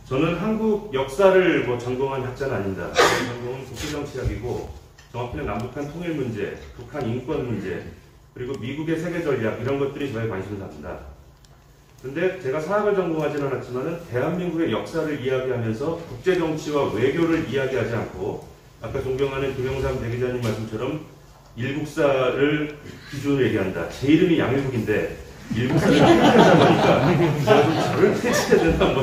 저는 한국 역사를 뭐 전공한 학자는 아닙니다. 제 전공은 국제정치학이고 정확히는 남북한 통일 문제, 북한 인권 문제, 그리고 미국의 세계 전략 이런 것들이 저의 관심사입니다. 근데 제가 사학을 전공하지는 않았지만은 대한민국의 역사를 이야기하면서 국제정치와 외교를 이야기하지 않고 아까 존경하는 김영삼 대기자님 말씀처럼 일국사를 기준으로 얘기한다. 제 이름이 양일국인데 일국사를 폐지하자 보니까 제가 좀 저를 폐지해야 된다.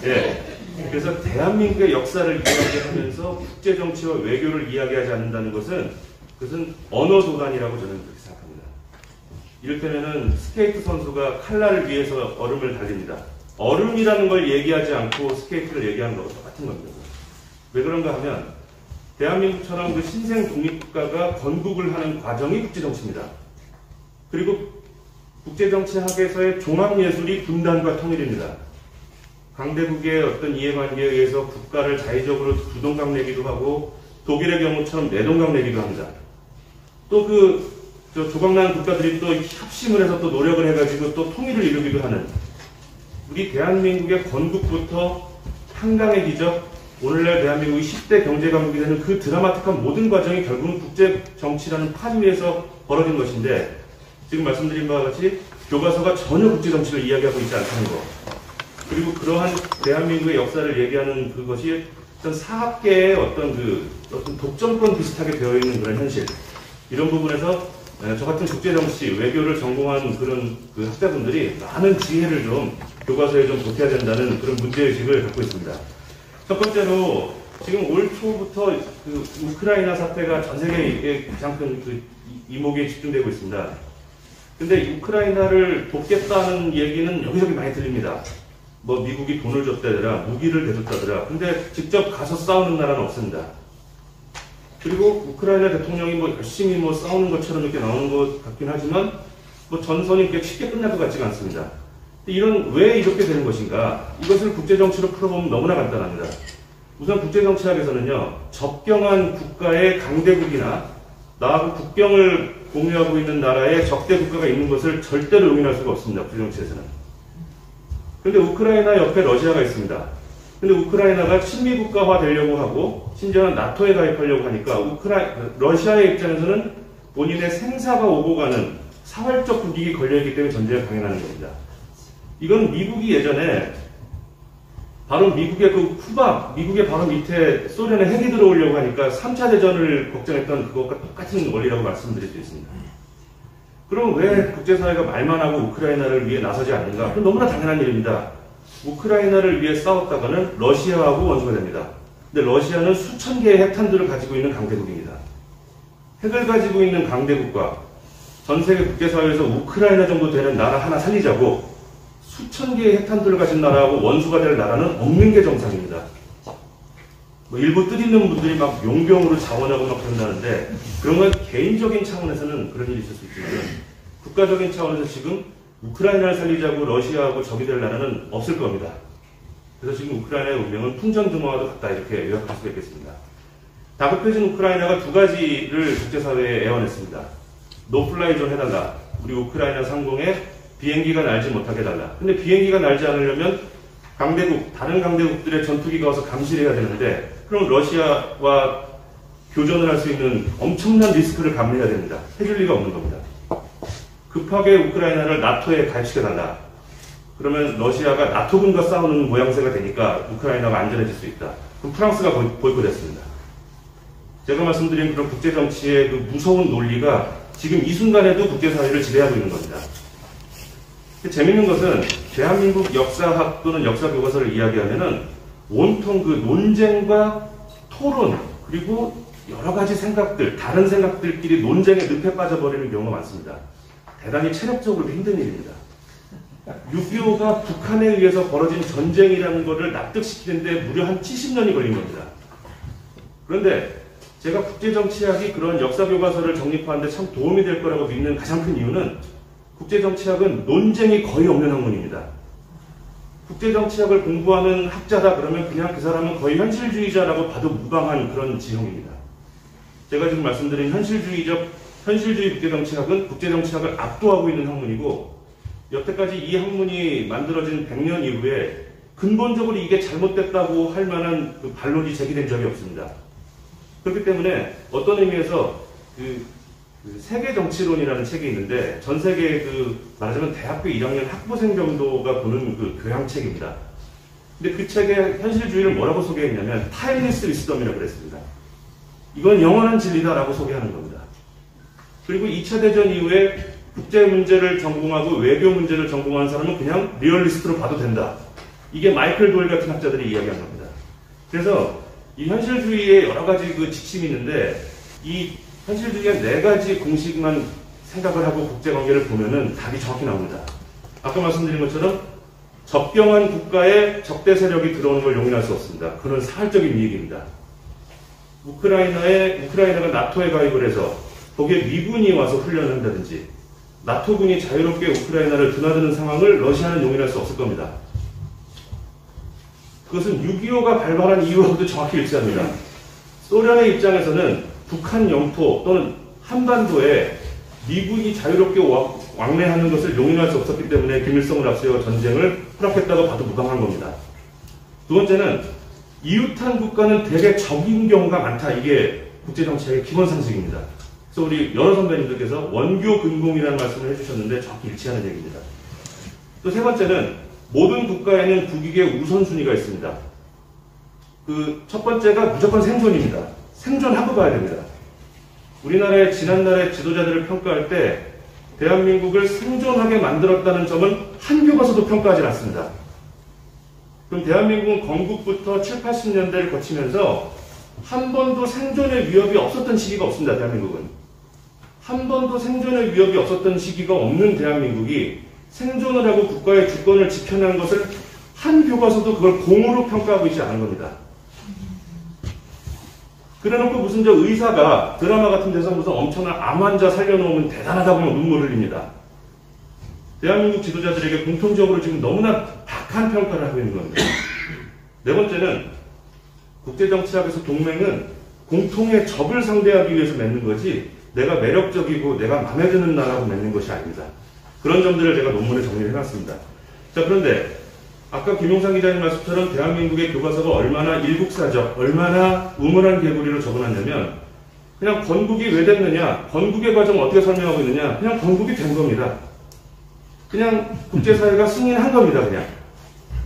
예. 그래서 대한민국의 역사를 이야기하면서 국제정치와 외교를 이야기하지 않는다는 것은 그것은 언어도단이라고 저는 그렇게 생각합니다. 이를테면은 스케이트 선수가 칼날을 위해서 얼음을 달립니다. 얼음이라는 걸 얘기하지 않고 스케이트를 얘기하는 것과 똑같은 겁니다. 왜 그런가 하면 대한민국처럼 그 신생 독립국가가 건국을 하는 과정이 국제정치입니다. 그리고 국제정치학에서의 종합예술이 분단과 통일입니다. 강대국의 어떤 이해관계에 의해서 국가를 자의적으로 두동강 내기도 하고 독일의 경우처럼 내동강 내기도 합니다. 또 조각난 국가들이 또 협심을 해서 또 노력을 해가지고 또 통일을 이루기도 하는 우리 대한민국의 건국부터 한강의 기적, 오늘날 대한민국이 10대 경제강국이 되는 그 드라마틱한 모든 과정이 결국은 국제정치라는 판 위에서 벌어진 것인데 지금 말씀드린 바와 같이 교과서가 전혀 국제정치를 이야기하고 있지 않다는 것. 그리고 그러한 대한민국의 역사를 얘기하는 그것이 어떤 사학계의 어떤 독점권 비슷하게 되어 있는 그런 현실. 이런 부분에서 저 같은 국제정치, 외교를 전공한 그런 학자분들이 많은 지혜를 좀 교과서에 좀 보태야 된다는 그런 문제의식을 갖고 있습니다. 첫 번째로 지금 올 초부터 우크라이나 사태가 전 세계에 가장 큰 이목에 집중되고 있습니다. 근데 우크라이나를 돕겠다는 얘기는 여기저기 많이 들립니다. 뭐 미국이 돈을 줬다더라, 무기를 대줬다더라. 근데 직접 가서 싸우는 나라는 없습니다. 그리고 우크라이나 대통령이 뭐 열심히 뭐 싸우는 것처럼 이렇게 나오는 것 같긴 하지만 뭐 전선이 그렇게 쉽게 끝날 것 같지가 않습니다. 왜 이렇게 되는 것인가? 이것을 국제정치로 풀어보면 너무나 간단합니다. 우선 국제정치학에서는요, 접경한 국가의 강대국이나 나하고 국경을 공유하고 있는 나라에 적대 국가가 있는 것을 절대로 용인할 수가 없습니다. 국제정치에서는. 그런데 우크라이나 옆에 러시아가 있습니다. 근데 우크라이나가 친미국가화 되려고 하고 심지어는 나토에 가입하려고 하니까 러시아의 입장에서는 본인의 생사가 오고 가는 사활적 국익이 걸려있기 때문에 전쟁을 강행하는 겁니다. 이건 미국이 예전에 바로 미국의 미국의 바로 밑에 소련의 핵이 들어오려고 하니까 3차 대전을 걱정했던 그것과 똑같은 원리라고 말씀드릴 수 있습니다. 그럼 왜 국제사회가 말만 하고 우크라이나를 위해 나서지 않는가? 그건 너무나 당연한 일입니다. 우크라이나를 위해 싸웠다가는 러시아하고 원수가 됩니다. 근데 러시아는 수천 개의 핵탄두를 가지고 있는 강대국입니다. 핵을 가지고 있는 강대국과 전 세계 국제사회에서 우크라이나 정도 되는 나라 하나 살리자고 수천 개의 핵탄두를 가진 나라하고 원수가 될 나라는 없는 게 정상입니다. 뭐 일부 뜻있는 분들이 막 용병으로 자원하고 막 그런다는데 그런 건 개인적인 차원에서는 그런 일이 있을 수 있지만 국가적인 차원에서 지금 우크라이나를 살리자고 러시아하고 적이 될 나라는 없을 겁니다. 그래서 지금 우크라이나의 운명은 풍전등화와도 같다 이렇게 요약할 수가 있겠습니다. 다급해진 우크라이나가 두 가지를 국제사회에 애원했습니다. 노플라이 존 해달라. 우리 우크라이나 상공에 비행기가 날지 못하게 해달라. 근데 비행기가 날지 않으려면 다른 강대국들의 전투기가 와서 감시를 해야 되는데 그럼 러시아와 교전을 할 수 있는 엄청난 리스크를 감내해야 됩니다. 해줄 리가 없는 겁니다. 급하게 우크라이나를 나토에 가입시켜달라. 그러면 러시아가 나토군과 싸우는 모양새가 되니까 우크라이나가 안전해질 수 있다. 그럼 프랑스가 보이콧했습니다. 제가 말씀드린 그런 국제정치의 그 무서운 논리가 지금 이 순간에도 국제사회를 지배하고 있는 겁니다. 재밌는 것은 대한민국 역사학 또는 역사교과서를 이야기하면은 온통 그 논쟁과 토론 그리고 여러 가지 생각들, 다른 생각들끼리 논쟁의 늪에 빠져버리는 경우가 많습니다. 대단히 체력적으로 힘든 일입니다. 6.25가 북한에 의해서 벌어진 전쟁이라는 것을 납득시키는데 무려 한 70년이 걸린 겁니다. 그런데 제가 국제정치학이 그런 역사교과서를 정립하는데 참 도움이 될 거라고 믿는 가장 큰 이유는 국제정치학은 논쟁이 거의 없는 학문입니다. 국제정치학을 공부하는 학자다 그러면 그냥 그 사람은 거의 현실주의자라고 봐도 무방한 그런 지형입니다. 제가 지금 말씀드린 현실주의 국제정치학은 국제정치학을 압도하고 있는 학문이고 여태까지 이 학문이 만들어진 100년 이후에 근본적으로 이게 잘못됐다고 할 만한 그 반론이 제기된 적이 없습니다. 그렇기 때문에 어떤 의미에서 그 세계 정치론이라는 책이 있는데 전 세계 말하자면 대학교 1학년 학부생 정도가 보는 그 교양책입니다. 근데 그 책에 현실주의를 뭐라고 소개했냐면 타임리스 위스덤이라고 그랬습니다. 이건 영원한 진리다라고 소개하는 겁니다. 그리고 2차 대전 이후에 국제 문제를 전공하고 외교 문제를 전공한 사람은 그냥 리얼리스트로 봐도 된다. 이게 마이클 도일 같은 학자들이 이야기한 겁니다. 그래서 이 현실주의에 여러 가지 그 지침이 있는데 이 현실주의의 4가지 공식만 생각을 하고 국제관계를 보면은 답이 정확히 나옵니다. 아까 말씀드린 것처럼 접경한 국가에 적대 세력이 들어오는 걸 용인할 수 없습니다. 그건 사활적인 이익입니다. 우크라이나가 나토에 가입을 해서 거기에 미군이 와서 훈련을 한다든지 나토군이 자유롭게 우크라이나를 드나드는 상황을 러시아는 용인할 수 없을 겁니다. 그것은 6.25가 발발한 이유하고도 정확히 일치합니다. 소련의 입장에서는 북한 영토 또는 한반도에 미군이 자유롭게 왕래하는 것을 용인할 수 없었기 때문에 김일성을 앞세워 전쟁을 허락했다고 봐도 무방한 겁니다. 두 번째는 이웃한 국가는 대개 적인 경우가 많다. 이게 국제정치의 기본 상식입니다. 그래서 우리 여러 선배님들께서 원교 근공이라는 말씀을 해주셨는데 정확히 일치하는 얘기입니다. 또 세 번째는 모든 국가에는 국익의 우선순위가 있습니다. 첫 번째가 무조건 생존입니다. 생존하고 가야 됩니다. 우리나라의 지난날의 지도자들을 평가할 때 대한민국을 생존하게 만들었다는 점은 한 교과서도 평가하지 않습니다. 그럼 대한민국은 건국부터 7, 80년대를 거치면서 한 번도 생존의 위협이 없었던 시기가 없습니다. 대한민국은. 한 번도 생존의 위협이 없었던 시기가 없는 대한민국이 생존을 하고 국가의 주권을 지켜낸 것을 한 교과서도 그걸 공으로 평가하고 있지 않은 겁니다. 그래놓고 무슨 의사가 드라마 같은 데서 무슨 엄청난 암 환자 살려놓으면 대단하다고 하면 눈물 흘립니다. 대한민국 지도자들에게 공통적으로 지금 너무나 박한 평가를 하고 있는 겁니다. 네 번째는 국제정치학에서 동맹은 공통의 적을 상대하기 위해서 맺는 거지 내가 매력적이고 내가 마음에 드는 나라고 맺는 것이 아닙니다. 그런 점들을 제가 논문에 정리를 해놨습니다. 자, 그런데 아까 김용상 기자님 말씀처럼 대한민국의 교과서가 얼마나 일국사적, 얼마나 우물한 개구리로 적어놨냐면 그냥 건국이 왜 됐느냐, 건국의 과정을 어떻게 설명하고 있느냐, 그냥 건국이 된 겁니다. 그냥 국제사회가 승인한 겁니다. 그냥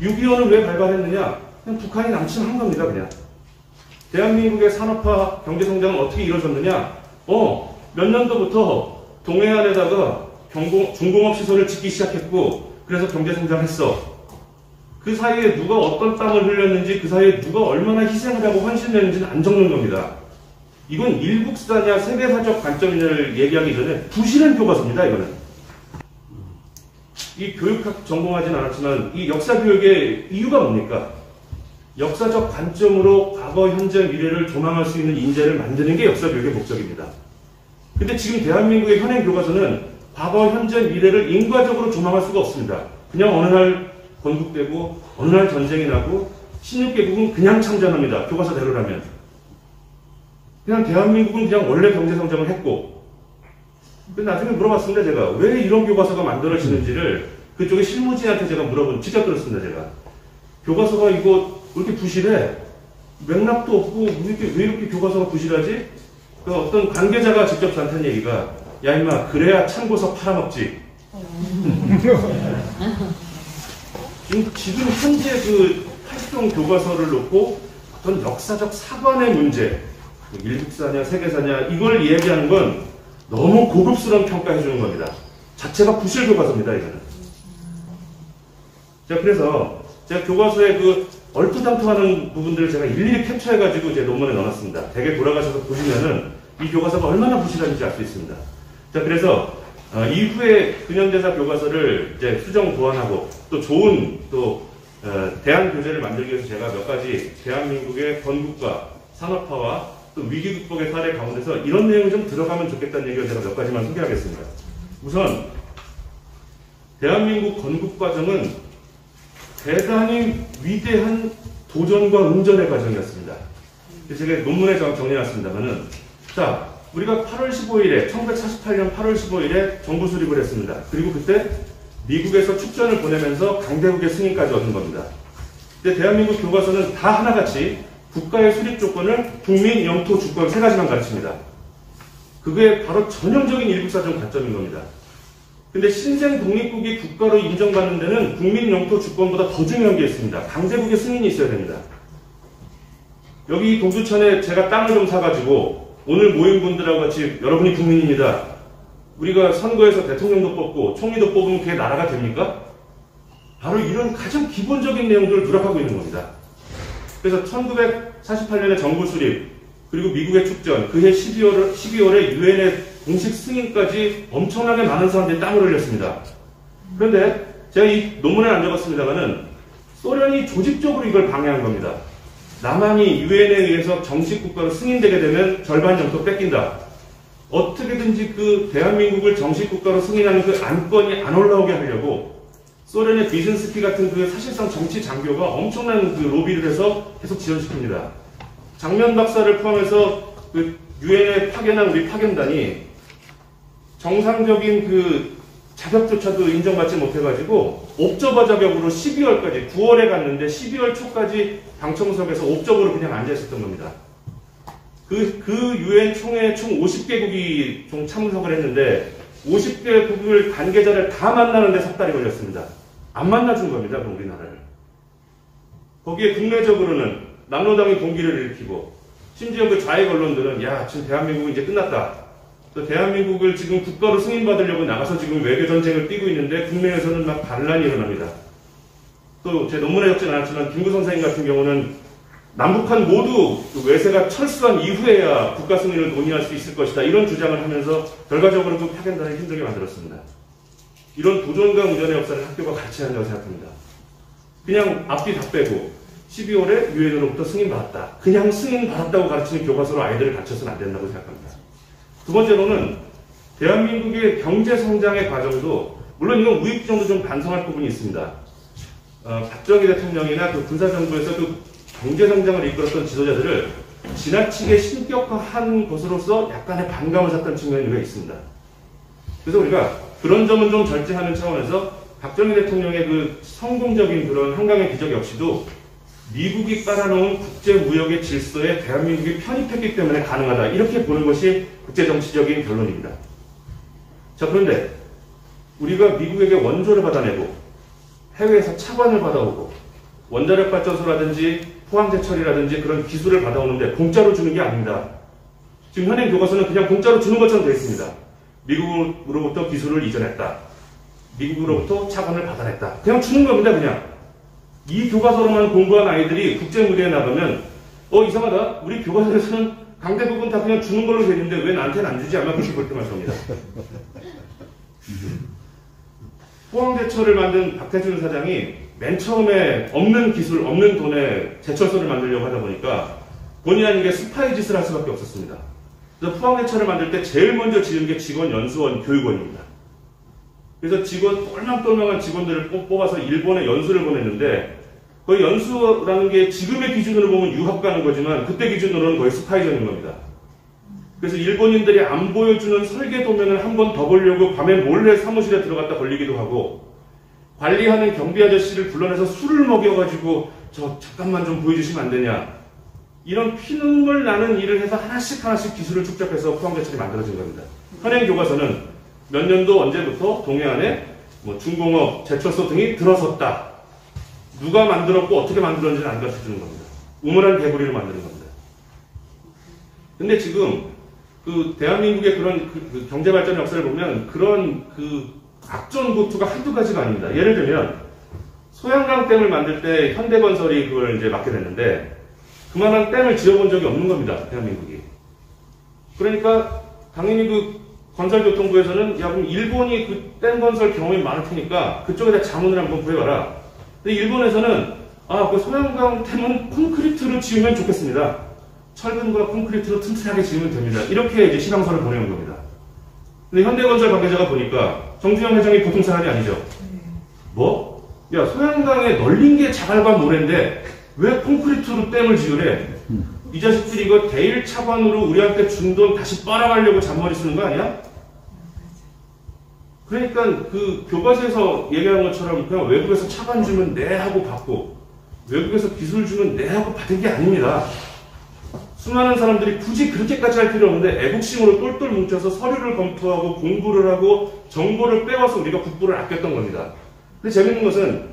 6.25는 왜 발발했느냐, 그냥 북한이 남침한 겁니다. 그냥 대한민국의 산업화, 경제성장은 어떻게 이루어졌느냐, 몇 년도부터 동해안에다가 중공업시설을 짓기 시작했고 그래서 경제성장했어. 그 사이에 누가 어떤 땀을 흘렸는지, 그 사이에 누가 얼마나 희생을 하고 헌신을 했는지는 안 적는 겁니다. 이건 일국사냐 세계사적 관점을 얘기하기 전에 부실한 교과서입니다. 이거는. 이 교육학 전공하진 않았지만 이 역사교육의 이유가 뭡니까? 역사적 관점으로 과거, 현재, 미래를 조망할 수 있는 인재를 만드는 게 역사교육의 목적입니다. 근데 지금 대한민국의 현행 교과서는 과거, 현재, 미래를 인과적으로 조망할 수가 없습니다. 그냥 어느 날 건국되고 어느 날 전쟁이 나고 16개국은 그냥 참전합니다. 교과서대로라면. 그냥 대한민국은 그냥 원래 경제성장을 했고. 근데 나중에 물어봤습니다. 제가 왜 이런 교과서가 만들어지는지를 그쪽에 실무진한테 제가 직접 들었습니다. 제가 교과서가 이거 왜 이렇게 부실해? 맥락도 없고 왜 이렇게 교과서가 부실하지? 그 어떤 관계자가 직접 저한테 한 얘기가 야 임마 그래야 참고서 팔아먹지. 지금 현재 그 활동 교과서를 놓고 어떤 역사적 사관의 문제, 일국사냐 세계사냐 이걸 얘기하는 건 너무 고급스러운 평가해 주는 겁니다. 자체가 부실 교과서입니다. 이거는. 자, 그래서 제가 교과서의 그 얼토당토하는 부분들을 제가 일일이 캡처해가지고 제 논문에 넣어놨습니다. 댁에 돌아가셔서 보시면은 이 교과서가 얼마나 부실한지 알 수 있습니다. 자, 그래서 이후에 근현대사 교과서를 이제 수정 보완하고 또 좋은 대안 교재를 만들기 위해서 제가 몇 가지 대한민국의 건국과 산업화와 또 위기 극복의 사례 가운데서 이런 내용이 좀 들어가면 좋겠다는 얘기를 제가 몇 가지만 소개하겠습니다. 우선 대한민국 건국 과정은 대단히 위대한 도전과 응전의 과정이었습니다. 제가 논문에 정리해놨습니다만은 자, 우리가 8월 15일에 1948년 8월 15일에 정부 수립을 했습니다. 그리고 그때 미국에서 축전을 보내면서 강대국의 승인까지 얻은 겁니다. 근데 대한민국 교과서는 다 하나같이 국가의 수립 조건을 국민, 영토, 주권 세 가지만 가르칩니다. 그게 바로 전형적인 일국사적 관점인 겁니다. 근데 신생 독립국이 국가로 인정받는 데는 국민, 영토, 주권보다 더 중요한 게 있습니다. 강제국의 승인이 있어야 됩니다. 여기 동두천에 제가 땅을 좀 사가지고 오늘 모인 분들하고 같이 여러분이 국민입니다. 우리가 선거에서 대통령도 뽑고 총리도 뽑으면 그게 나라가 됩니까? 바로 이런 가장 기본적인 내용들을 누락하고 있는 겁니다. 그래서 1948년에 정부 수립, 그리고 미국의 축전, 그해 12월에 유엔의 공식 승인까지 엄청나게 많은 사람들이 땀을 흘렸습니다. 그런데 제가 이 논문에 안 적었습니다만은 소련이 조직적으로 이걸 방해한 겁니다. 남한이 유엔에 의해서 정식 국가로 승인되게 되면 절반 영토 뺏긴다. 어떻게든지 그 대한민국을 정식 국가로 승인하는 그 안건이 안 올라오게 하려고 소련의 비즌스키 같은 그 사실상 정치 장교가 엄청난 그 로비를 해서 계속 지연시킵니다. 장면 박사를 포함해서 그 유엔에 파견한 우리 파견단이 정상적인 그 자격조차도 인정받지 못해가지고 옵저버 자격으로 12월까지 9월에 갔는데 12월 초까지 방청석에서 옵저버로 그냥 앉아 있었던 겁니다. 그 유엔 총회에 총 50개국이 총 참석을 했는데 50개국을 관계자를 다 만나는데 석 달이 걸렸습니다. 안 만나준 겁니다. 그럼 우리나라를. 거기에 국내적으로는 남로당이 공기를 일으키고 심지어 그 좌익 언론들은 야 지금 대한민국은 이제 끝났다. 대한민국을 지금 국가로 승인받으려고 나가서 지금 외교전쟁을 뛰고 있는데 국내에서는 막 반란이 일어납니다. 또 제 논문에 적진 않았지만 김구 선생님 같은 경우는 남북한 모두 그 외세가 철수한 이후에야 국가 승인을 논의할 수 있을 것이다. 이런 주장을 하면서 결과적으로 그 파견단을 힘들게 만들었습니다. 이런 도전과 우전의 역사를 학교가 가르쳐야 한다고 생각합니다. 그냥 앞뒤 다 빼고 12월에 유엔으로부터 승인받았다. 그냥 승인받았다고 가르치는 교과서로 아이들을 가르쳐서는 안 된다고 생각합니다. 두 번째로는 대한민국의 경제성장의 과정도 물론 이건 우익정도 좀 반성할 부분이 있습니다. 박정희 대통령이나 그 군사정부에서 그 경제성장을 이끌었던 지도자들을 지나치게 신격화한 것으로서 약간의 반감을 샀던 측면이 있습니다. 그래서 우리가 그런 점은 좀 절제하는 차원에서 박정희 대통령의 그 성공적인 그런 한강의 기적 역시도 미국이 깔아놓은 국제무역의 질서에 대한민국이 편입했기 때문에 가능하다. 이렇게 보는 것이 국제정치적인 결론입니다. 자, 그런데 우리가 미국에게 원조를 받아내고 해외에서 차관을 받아오고 원자력 발전소라든지 포항제철이라든지 그런 기술을 받아오는데 공짜로 주는 게 아닙니다. 지금 현행 교과서는 그냥 공짜로 주는 것처럼 되어 있습니다. 미국으로부터 기술을 이전했다. 미국으로부터 차관을 받아냈다. 그냥 주는 겁니다. 그냥. 이 교과서로만 공부한 아이들이 국제무대에 나가면 이상하다. 우리 교과서에서는 강대국은 다 그냥 주는 걸로 되어 있는데 왜 나한테는 안 주지? 아마 그렇게 볼 때만 겁니다. 포항제철을 만든 박태준 사장이 맨 처음에 없는 기술, 없는 돈에 제철소를 만들려고 하다 보니까 본의 아니게 스파이 짓을 할 수밖에 없었습니다. 그래서 포항제철을 만들 때 제일 먼저 지은 게 직원 연수원 교육원입니다. 그래서 똘망똘망한 직원들을 뽑아서 일본에 연수를 보냈는데 거의 연수라는 게 지금의 기준으로 보면 유학 가는 거지만 그때 기준으로는 거의 스파이전인 겁니다. 그래서 일본인들이 안 보여주는 설계 도면을 한 번 더 보려고 밤에 몰래 사무실에 들어갔다 걸리기도 하고 관리하는 경비 아저씨를 불러내서 술을 먹여가지고 잠깐만 좀 보여주시면 안 되냐. 이런 피눈물 나는 일을 해서 하나씩 기술을 축적해서 포항제철이 만들어진 겁니다. 현행 교과서는 몇 년도 언제부터 동해안에 중공업, 제철소 등이 들어섰다. 누가 만들었고 어떻게 만들었는지는 안 가르쳐주는 겁니다. 우물한 개구리를 만드는 겁니다. 근데 지금 그 대한민국의 그런 그 경제 발전 역사를 보면 그런 그 악전고투가 한두 가지가 아닙니다. 예를 들면 소양강 댐을 만들 때 현대건설이 그걸 이제 맡게 됐는데 그만한 댐을 지어본 적이 없는 겁니다. 대한민국이. 그러니까 당연히 그 건설교통부에서는 야 그럼 일본이 그 댐 건설 경험이 많을 테니까 그쪽에다 자문을 한번 구해봐라. 근데 일본에서는 그 소양강 댐은 콘크리트로 지으면 좋겠습니다. 철근과 콘크리트로 튼튼하게 지으면 됩니다. 이렇게 이제 시방서를 보내는 겁니다. 근데 현대건설 관계자가 보니까 정주영 회장이 보통 사람이 아니죠. 뭐? 야 소양강에 널린 게 자갈과 모래인데 왜 콘크리트로 댐을 지으래? 이 자식들이 이거 대일 차관으로 우리한테 준 돈 다시 빨아가려고 잔머리 쓰는 거 아니야? 그러니까 그 교과서에서 얘기한 것처럼 그냥 외국에서 차관 주면 네 하고 받고 외국에서 기술 주면 내하고 받은 게 아닙니다. 수많은 사람들이 굳이 그렇게까지 할 필요 없는데 애국심으로 똘똘 뭉쳐서 서류를 검토하고 공부를 하고 정보를 빼와서 우리가 국부를 아꼈던 겁니다. 근데 재밌는 것은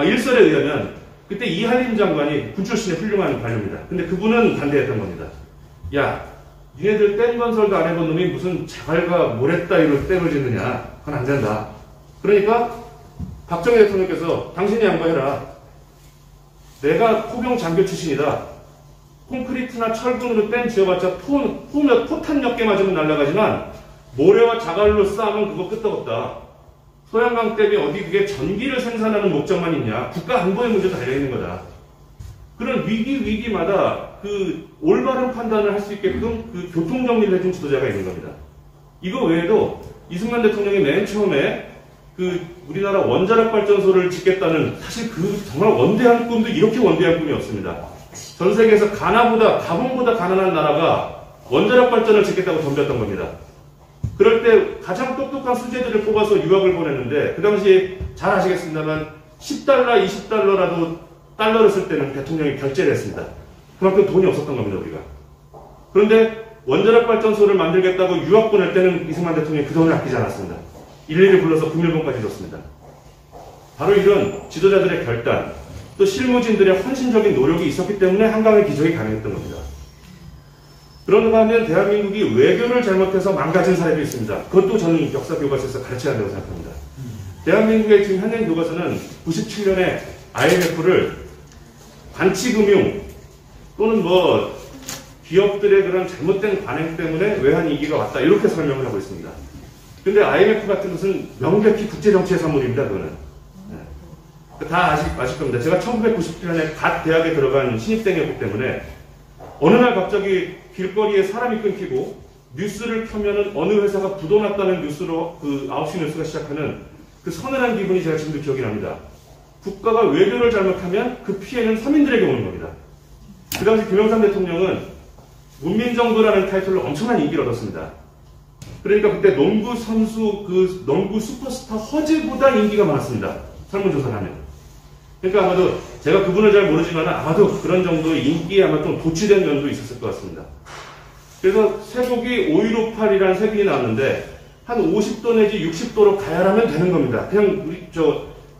일설에 의하면 그때 이한림 장관이 군 출신의 훌륭한 관료입니다. 근데 그분은 반대했던 겁니다. 야, 니네들 댐 건설도 안 해본 놈이 무슨 자갈과 모래 따위로 댐을 짓느냐. 그건 안 된다. 그러니까 박정희 대통령께서 당신이 양보해라. 내가 포병 장교 출신이다. 콘크리트나 철근으로 댐 지어봤자 포탄 몇 개 맞으면 날아가지만 모래와 자갈로 쌓으면 그거 끄떡없다. 소양강 댐이 어디 그게 전기를 생산하는 목적만 있냐. 국가 안보의 문제 달려있는 거다. 그런 위기마다 그 올바른 판단을 할 수 있게끔 그 교통정리를 해준 지도자가 있는 겁니다. 이거 외에도 이승만 대통령이 맨 처음에 그 우리나라 원자력 발전소를 짓겠다는 사실 그 정말 원대한 꿈도 이렇게 원대한 꿈이 없습니다. 전 세계에서 가본보다 가난한 나라가 원자력 발전을 짓겠다고 덤볐던 겁니다. 그럴 때 가장 똑똑한 수재들을 뽑아서 유학을 보냈는데 그 당시 잘 아시겠습니다만 $10, $20라도 달러를 쓸 때는 대통령이 결제를 했습니다. 그만큼 돈이 없었던 겁니다, 우리가. 그런데 원자력 발전소를 만들겠다고 유학 보낼 때는 이승만 대통령이 그 돈을 아끼지 않았습니다. 일일이 불러서 금일봉까지 줬습니다. 바로 이런 지도자들의 결단, 또 실무진들의 헌신적인 노력이 있었기 때문에 한강의 기적이 가능했던 겁니다. 그런가 하면 대한민국이 외교를 잘못해서 망가진 사례도 있습니다. 그것도 저는 역사 교과서에서 가르쳐야 한다고 생각합니다. 대한민국의 지금 현행 교과서는 97년에 IMF를 관치금융 또는 기업들의 그런 잘못된 관행 때문에 외환위기가 왔다 이렇게 설명을 하고 있습니다. 근데 IMF 같은 것은 명백히 국제정치의 산물입니다. 그거는. 다 아실 겁니다. 제가 1997년에 갓 대학에 들어간 신입생이었기 때문에 어느 날 갑자기 길거리에 사람이 끊기고 뉴스를 켜면은 어느 회사가 부도났다는 뉴스로 그 9시 뉴스가 시작하는 그 서늘한 기분이 제가 지금도 기억이 납니다. 국가가 외교를 잘못하면 그 피해는 서민들에게 오는 겁니다. 그 당시 김영삼 대통령은 문민정부라는 타이틀로 엄청난 인기를 얻었습니다. 그러니까 그때 농구 선수, 그 농구 슈퍼스타 허즈보다 인기가 많았습니다. 설문조사를 하면. 그러니까 아마도 제가 그분을 잘 모르지만 아마도 그런 정도의 인기에 아마 좀 도취된 면도 있었을 것 같습니다. 그래서 쇠고기 5158이라는 세균이 나왔는데 한 50도 내지 60도로 가열하면 되는 겁니다. 그냥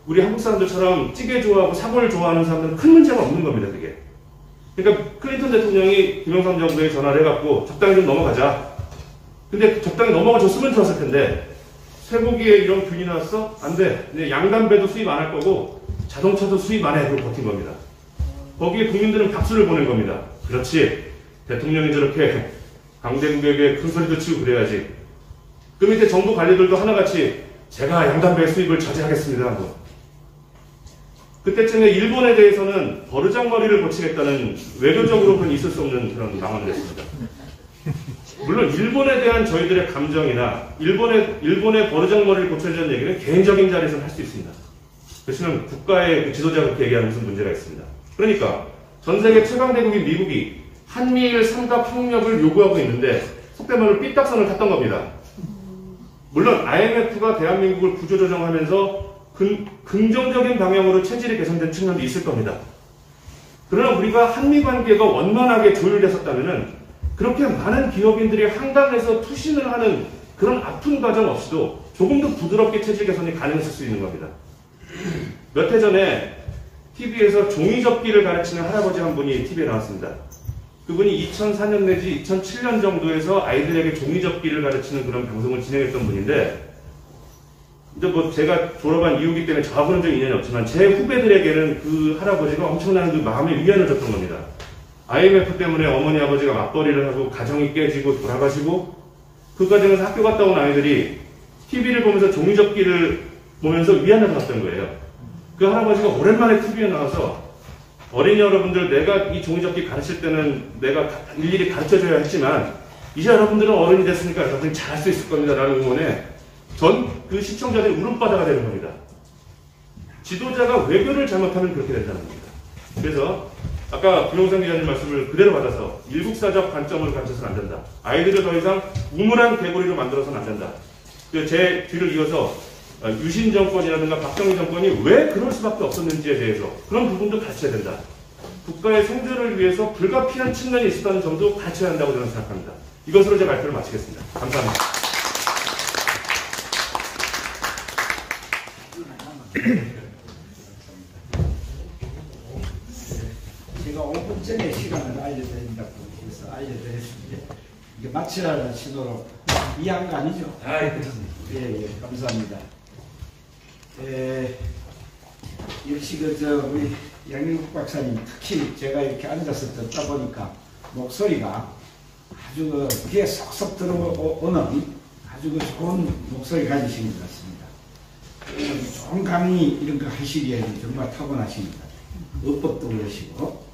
우리 한국 사람들처럼 찌개 좋아하고 사골 좋아하는 사람들은 큰 문제가 없는 겁니다, 그게. 그러니까 클린턴 대통령이 김영삼 정부에 전화를 해갖고 적당히 좀 넘어가자. 근데 적당히 넘어가줬으면 좋았을 텐데 쇠고기에 이런 균이 나왔어? 안 돼. 양담배도 수입 안 할 거고 자동차도 수입 안 해. 그러고 버틴 겁니다. 거기에 국민들은 박수를 보낸 겁니다. 그렇지. 대통령이 저렇게 강대국에게 큰 소리도 치고 그래야지. 그 밑에 정부 관리들도 하나같이 제가 양담배 수입을 저지하겠습니다. 그때쯤에 일본에 대해서는 버르장머리를 고치겠다는 외교적으로는 있을 수 없는 그런 망언을 했습니다. 물론 일본에 대한 저희들의 감정이나 일본의 버르장머리를 고쳐주는 얘기는 개인적인 자리에서 할 수 있습니다. 그렇지만 국가의 그 지도자가 그렇게 얘기하는 무슨 문제가 있습니다. 그러니까 전 세계 최강대국인 미국이 한미일 삼각 협력을 요구하고 있는데 속된 말로 삐딱선을 탔던 겁니다. 물론 IMF가 대한민국을 구조조정하면서 긍정적인 방향으로 체질이 개선된 측면도 있을 겁니다. 그러나 우리가 한미 관계가 원만하게 조율됐었다면 그렇게 많은 기업인들이 한강에서 투신을 하는 그런 아픈 과정 없이도 조금 더 부드럽게 체질 개선이 가능했을 수 있는 겁니다. 몇 해 전에 TV에서 종이접기를 가르치는 할아버지 한 분이 TV에 나왔습니다. 그분이 2004년 내지 2007년 정도에서 아이들에게 종이접기를 가르치는 그런 방송을 진행했던 분인데 이제 제가 졸업한 이후기 때문에 저하고는 좀 인연이 없지만 제 후배들에게는 그 할아버지가 엄청난 그 마음의 위안을 줬던 겁니다. IMF 때문에 어머니 아버지가 맞벌이를 하고 가정이 깨지고 돌아가시고 그 과정에서 학교 갔다 온 아이들이 TV를 보면서 종이접기를 보면서 위안을 받았던 거예요. 그 할아버지가 오랜만에 TV에 나와서 어린이 여러분들 내가 이 종이접기 가르칠 때는 내가 일일이 가르쳐줘야 했지만 이제 여러분들은 어른이 됐으니까 여러분이 잘할 수 있을 겁니다 라는 응원에 전 그 시청자들이 울음바다가 되는 겁니다. 지도자가 외교를 잘못하면 그렇게 된다는 겁니다. 그래서 아까 김영삼 기자님 말씀을 그대로 받아서 일국사적 관점으로 가르쳐서는 안 된다. 아이들을 더 이상 우물한 개구리로 만들어서는 안 된다. 제 뒤를 이어서 유신 정권이라든가 박정희 정권이 왜 그럴 수밖에 없었는지에 대해서 그런 부분도 가르쳐야 된다. 국가의 생존을 위해서 불가피한 측면이 있었다는 점도 가르쳐야 한다고 저는 생각합니다. 이것으로 제 발표를 마치겠습니다. 감사합니다. 제가 5분 전에 시간을 알려드린다고 해서 알려드렸습니다. 이게 마치라는 신호로 이해한 거 아니죠? 괜찮습니다. 예, 감사합니다. 역시 우리 양일국 박사님 특히 제가 이렇게 앉아서 듣다 보니까 목소리가 아주 귀에 쏙쏙 들어오는 아주 좋은 목소리 가지신 것 같습니다. 좋은 강의 이런 거 하시기에는 정말 타고나십니다. 어법도 그러시고